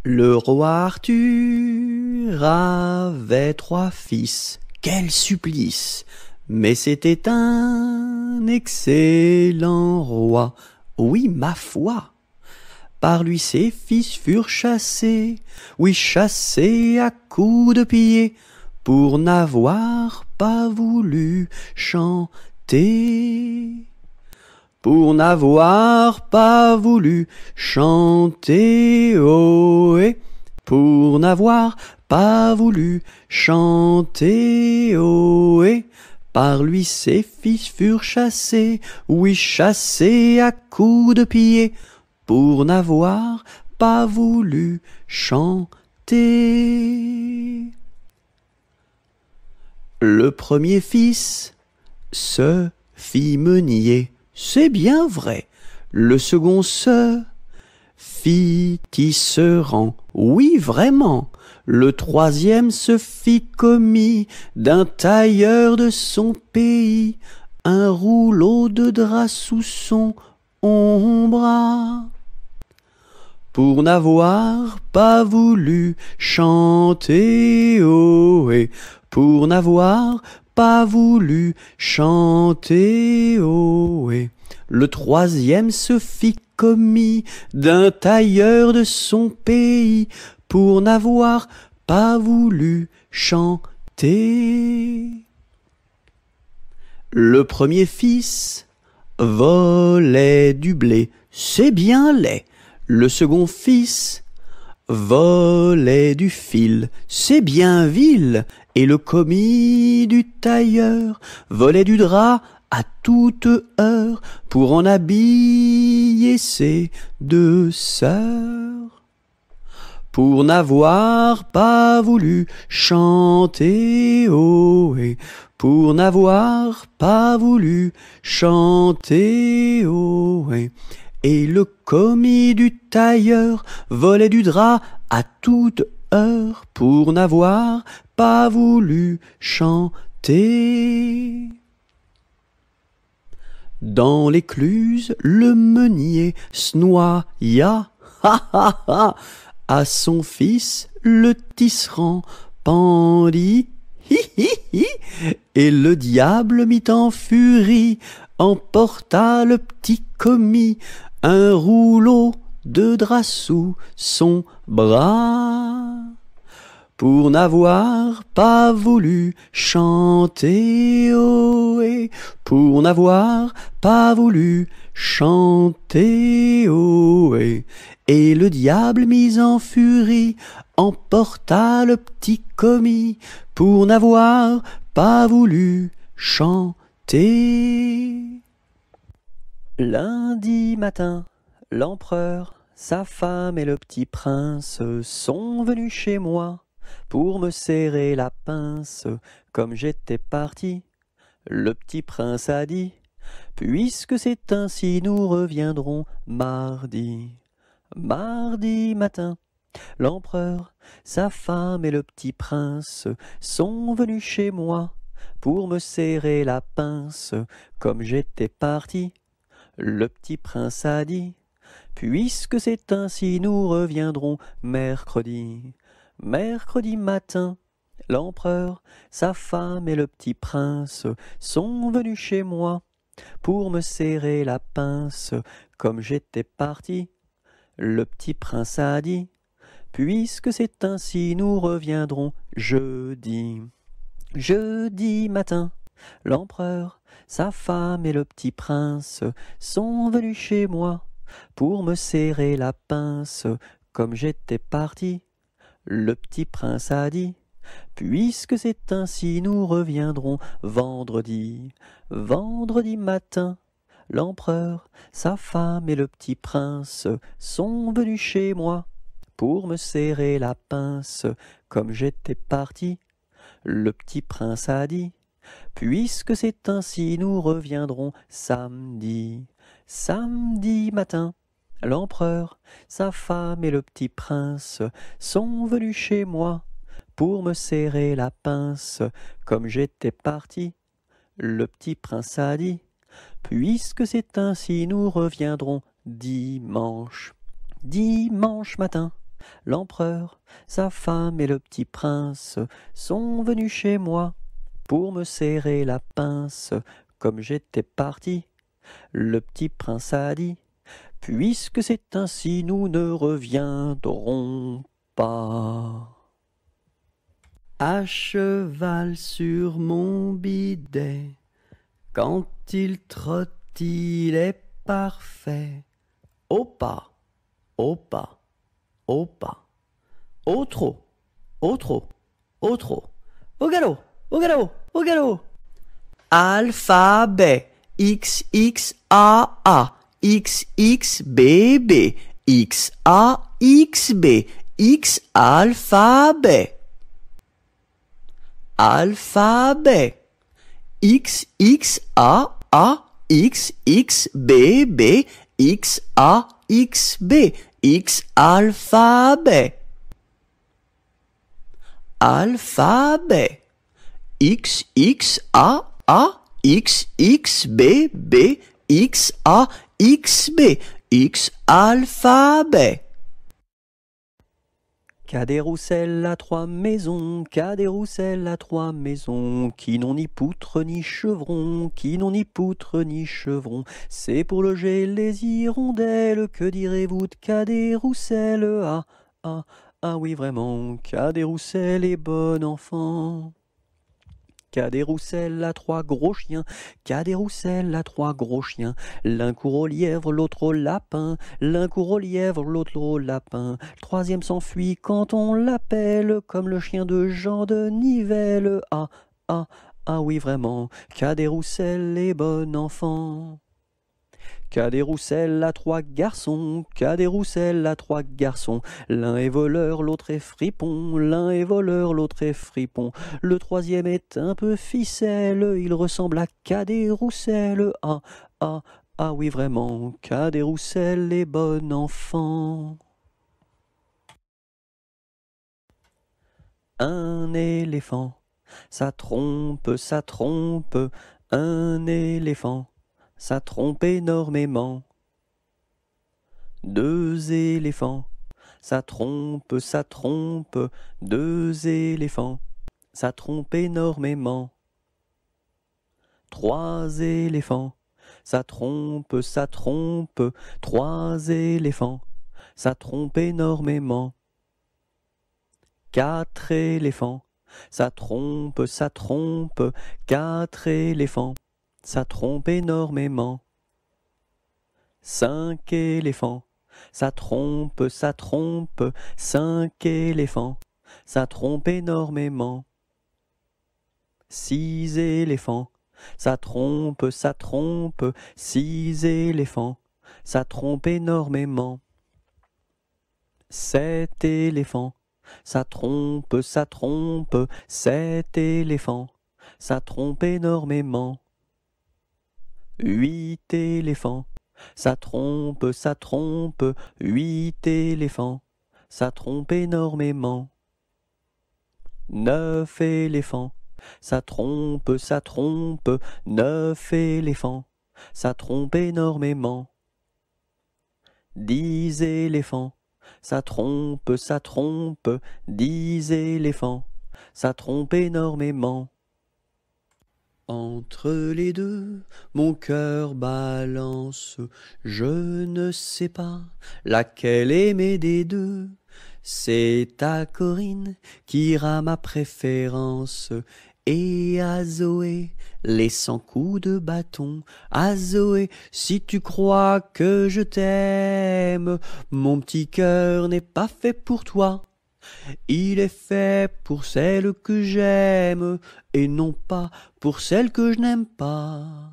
Le roi Arthur avait 3 fils. Quel supplice! Mais c'était un excellent roi. Oui, ma foi! Par lui ses fils furent chassés, oui, chassés à coups de pied, pour n'avoir pas voulu chanter. Pour n'avoir pas voulu chanter, ohé, pour n'avoir pas voulu chanter, ohé. Par lui ses fils furent chassés, oui, chassés à coups de pied, pour n'avoir pas voulu chanter. Le premier fils se fit meunier, c'est bien vrai. Le second se fit tisserand, oui vraiment. Le troisième se fit commis d'un tailleur de son pays, un rouleau de drap sous son bras. Pour n'avoir pas voulu chanter, ohé, pour n'avoir pas voulu chanter, ohé. Le troisième se fit commis d'un tailleur de son pays, pour n'avoir pas voulu chanter. Le premier fils volait du blé, c'est bien laid. Le second fils volait du fil, c'est bien vil. Et le commis du tailleur volait du drap à toute heure pour en habiller ses 2 sœurs. Pour n'avoir pas voulu chanter, ohé, pour n'avoir pas voulu chanter, ohé. Et le commis du tailleur volait du drap à toute heure pour n'avoir pas voulu chanter. Dans l'écluse, le meunier se noya, ha ha ha, à son fils le tisserand pendit, hi hi hi, et le diable mit en furie, emporta le petit commis, un rouleau de drap sous son bras. Pour n'avoir pas voulu chanter, ohé, pour n'avoir pas voulu chanter, ohé. Et le diable mis en furie emporta le petit commis, pour n'avoir pas voulu chanter. Lundi matin, l'empereur, sa femme et le petit prince sont venus chez moi pour me serrer la pince comme j'étais parti. Le petit prince a dit: puisque c'est ainsi, nous reviendrons mardi. Mardi matin, l'empereur, sa femme et le petit prince sont venus chez moi pour me serrer la pince comme j'étais parti. Le petit prince a dit: puisque c'est ainsi, nous reviendrons mercredi. Mercredi matin, l'empereur, sa femme et le petit prince sont venus chez moi pour me serrer la pince comme j'étais parti. Le petit prince a dit: puisque c'est ainsi, nous reviendrons jeudi. Jeudi matin, l'empereur, sa femme et le petit prince sont venus chez moi pour me serrer la pince comme j'étais parti. Le petit prince a dit: puisque c'est ainsi, nous reviendrons vendredi. Vendredi matin, l'empereur, sa femme et le petit prince sont venus chez moi pour me serrer la pince comme j'étais parti. Le petit prince a dit: puisque c'est ainsi, nous reviendrons samedi. Samedi matin, l'empereur, sa femme et le petit prince sont venus chez moi pour me serrer la pince comme j'étais parti. Le petit prince a dit: puisque c'est ainsi, nous reviendrons dimanche. Dimanche matin, L'empereur, sa femme et le petit prince sont venus chez moi pour me serrer la pince. Comme j'étais parti, le petit prince a dit: puisque c'est ainsi, nous ne reviendrons pas. À cheval sur mon bidet, quand il trotte, il est parfait. Au pas, au pas, au pas, au trot, au trot, au trot, au galop, au galop, au galop. Alphabet, X, X, A, A, X, X, B, B, X, A, X, B, X, alphabet. Alphabet. X, X, A, A, X, X, B, B, X, A, X, B, X, alphabet. Alphabet. X, X, A, X, X, B, B, X, A, X, B, X, alphabet. Cadet-Roussel a 3 maisons, Cadet-Roussel a 3 maisons, qui n'ont ni poutre ni chevron, qui n'ont ni poutre ni chevron. C'est pour loger les hirondelles, que direz-vous de Cadet-Roussel? Ah, ah, ah oui vraiment, Cadet-Roussel est bon enfant. Cadet-Roussel a 3 gros chiens, Cadet-Roussel a 3 gros chiens. L'un court au lièvre, l'autre au lapin, l'un court au lièvre, l'autre au lapin. Le troisième s'enfuit quand on l'appelle, comme le chien de Jean de Nivelle. Ah, ah, ah oui vraiment, Cadet-Roussel est bon enfant. Cadet-Roussel a 3 garçons, Cadet-Roussel a 3 garçons. L'un est voleur, l'autre est fripon, l'un est voleur, l'autre est fripon. Le troisième est un peu ficelle, il ressemble à Cadet-Roussel. Ah, ah, ah oui vraiment, Cadet-Roussel est bon enfant. Un éléphant, ça trompe, un éléphant. Ça trompe énormément. 2 éléphants, ça trompe, 2 éléphants, ça trompe énormément. 3 éléphants, ça trompe, 3 éléphants, ça trompe énormément. 4 éléphants, ça trompe, 4 éléphants, ça trompe énormément. 5 éléphants, ça trompe, 5 éléphants, ça trompe énormément. 6 éléphants, ça trompe, 6 éléphants, ça trompe énormément. 7 éléphants, ça trompe, 7 éléphants, ça trompe énormément. 8 éléphants, ça trompe, 8 éléphants, ça trompe énormément. 9 éléphants, ça trompe, 9 éléphants, ça trompe énormément. 10 éléphants, ça trompe, 10 éléphants, ça trompe énormément. Entre les deux, mon cœur balance, je ne sais pas laquelle aimer des deux. C'est à Corinne qu'ira ma préférence, et à Zoé les 100 coups de bâton. À Zoé, si tu crois que je t'aime, mon petit cœur n'est pas fait pour toi. Il est fait pour celle que j'aime, et non pas pour celle que je n'aime pas.